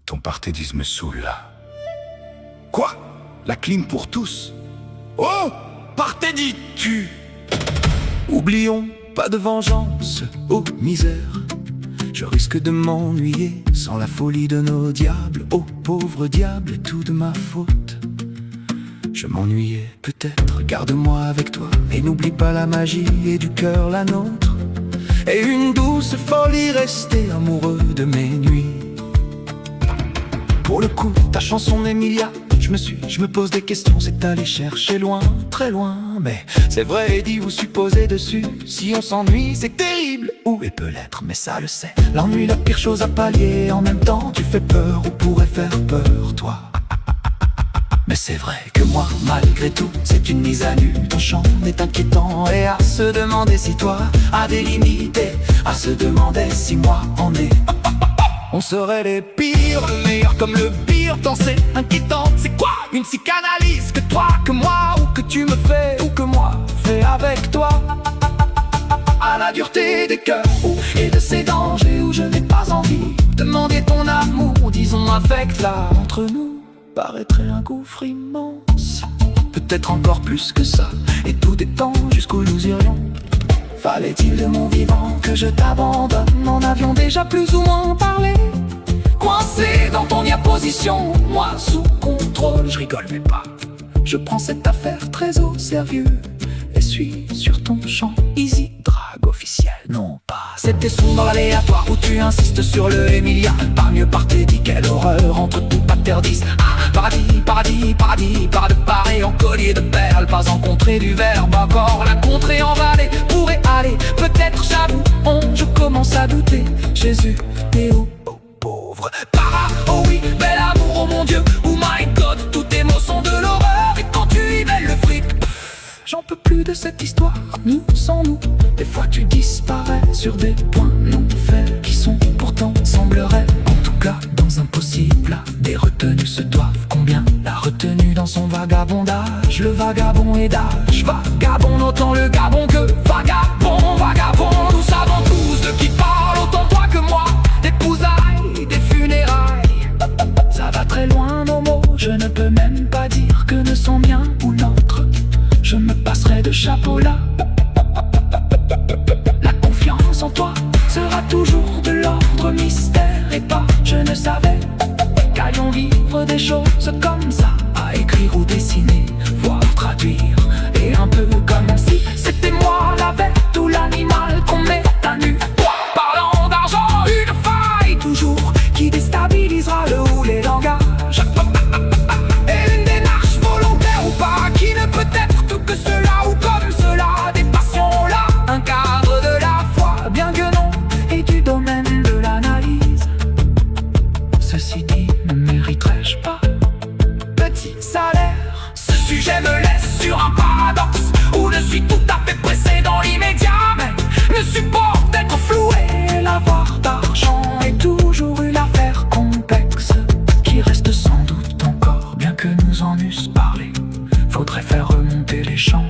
Ton parthédisme me saoule là. Quoi? La clim pour tous? Oh! Parthédie, tu! Oublions, pas de vengeance, oh misère. Je risque de m'ennuyer sans la folie de nos diables. Oh pauvre diable, tout de ma faute. Je m'ennuyais peut-être, garde-moi avec toi. Et n'oublie pas la magie et du cœur la nôtre. Et une douce folie, rester amoureux de mes nuits. Pour le coup, ta chanson Emilia, je me pose des questions, c'est aller chercher loin, très loin. Mais c'est vrai et dit ou supposé dessus. Si on s'ennuie, c'est terrible, ou et peut l'être, mais ça le sait. L'ennui, la pire chose à pallier, en même temps tu fais peur ou pourrais faire peur, toi. Mais c'est vrai que moi, malgré tout, c'est une mise à nu. Ton chant est inquiétant et à se demander si toi as des limites, à se demander si moi en ai. On serait les pires, le meilleur comme le pire. Tant c'est inquiétant, c'est quoi une psychanalyse? Que toi, que moi, ou que tu me fais, ou que moi fais avec toi. À la dureté des cœurs, et de ces dangers où je n'ai pas envie. Demander ton amour, disons avec là, entre nous paraîtrait un gouffre immense. Peut-être encore plus que ça, et tout dépend jusqu'où nous irions. Fallait-il de mon vivant que je t'abandonne? En avions déjà plus ou moins parlé. Coincé dans ton position, moi sous contrôle. Je rigole mais pas, je prends cette affaire très au sérieux. Et suis sur ton champ, easy drag officiel. Non pas, c'était sous dans l'aléatoire où tu insistes sur le Emilia. Pas mieux parthédie, quelle horreur entre tout paternise. Ah, paradis, paradis, paradis, pas de pareil en collier de perles. Pas en contrée du verbe, encore la contrée en vallée. Pourrait aller, peut-être j'avoue, je commence à douter. Jésus, t'es où? Oh pauvre para, oh oui, bel amour, oh mon Dieu. Oh my God, tous tes mots sont de l'horreur. Et quand tu y mêles le fric, j'en peux plus de cette histoire, nous sans nous. Des fois tu disparais sur des points non faits qui sont pourtant sembleraient, en tout cas dans impossible. Là, des retenues se doivent combien? La retenue dans son vagabondage, le vagabond est d'âge. Vagabond autant le gabon que vagabond, vagabond. Nous savons tous de qui parle, autant toi que moi. D'épousailles, des funérailles, ça va très loin nos mots. Je ne peux même pas dire que ne sont miens ou nôtres. Je me passerai de chapeau là. La confiance en toi sera toujours de l'ordre mystère. Et pas, je ne savais qu'allions vivre des choses comme ça. À écrire ou dessiner, voire traduire. Et un peu comme si c'était moi la bête ou l'animal qu'on met à nu. Parlant d'argent, une faille toujours qui déstabilisera le ou les langages. Et une démarche volontaire ou pas qui ne peut être tout que cela ou comme cela. Des passions là, un cadre de la foi, bien que non, et du domaine de l'analyse. Ceci dit, ne mériterais-je pas petit salaire? Ce sujet me laisse sur un paradoxe où je suis tout à fait pressé dans l'immédiat. Mais ne supporte d'être floué. L'avoir d'argent est toujours une affaire complexe qui reste sans doute encore, bien que nous en eussent parlé. Faudrait faire remonter les champs,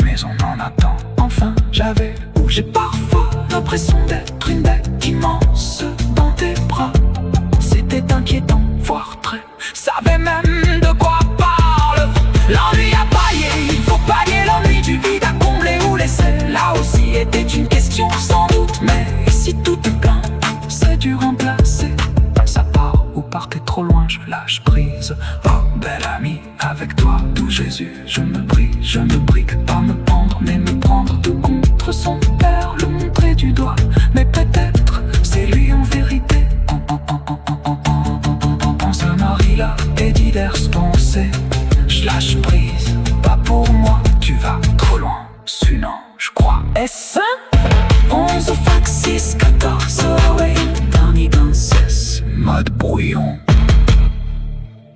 mais on en attend. Enfin, j'avais ou j'ai parfois l'impression d'être une bête immense dans tes bras. C'était inquiétant, voire très. Savais même de quoi parle. L'ennui à pailler, il faut pallier l'ennui du vide à combler ou laisser. Là aussi était une question sans doute. Mais si tout est plein, c'est dur remplacer. Ça part ou partez trop loin, je lâche prise. Oh bel ami, avec toi, tout Jésus, je me prie que pas me prendre, mais me prendre de contre son père, le montrer du doigt. Mais peut-être c'est lui en vérité. Ce mari-là est diverses pensées. Je lâche prise, pas pour moi, tu vas trop loin. Sinon, je crois. S1 11 fac 6 14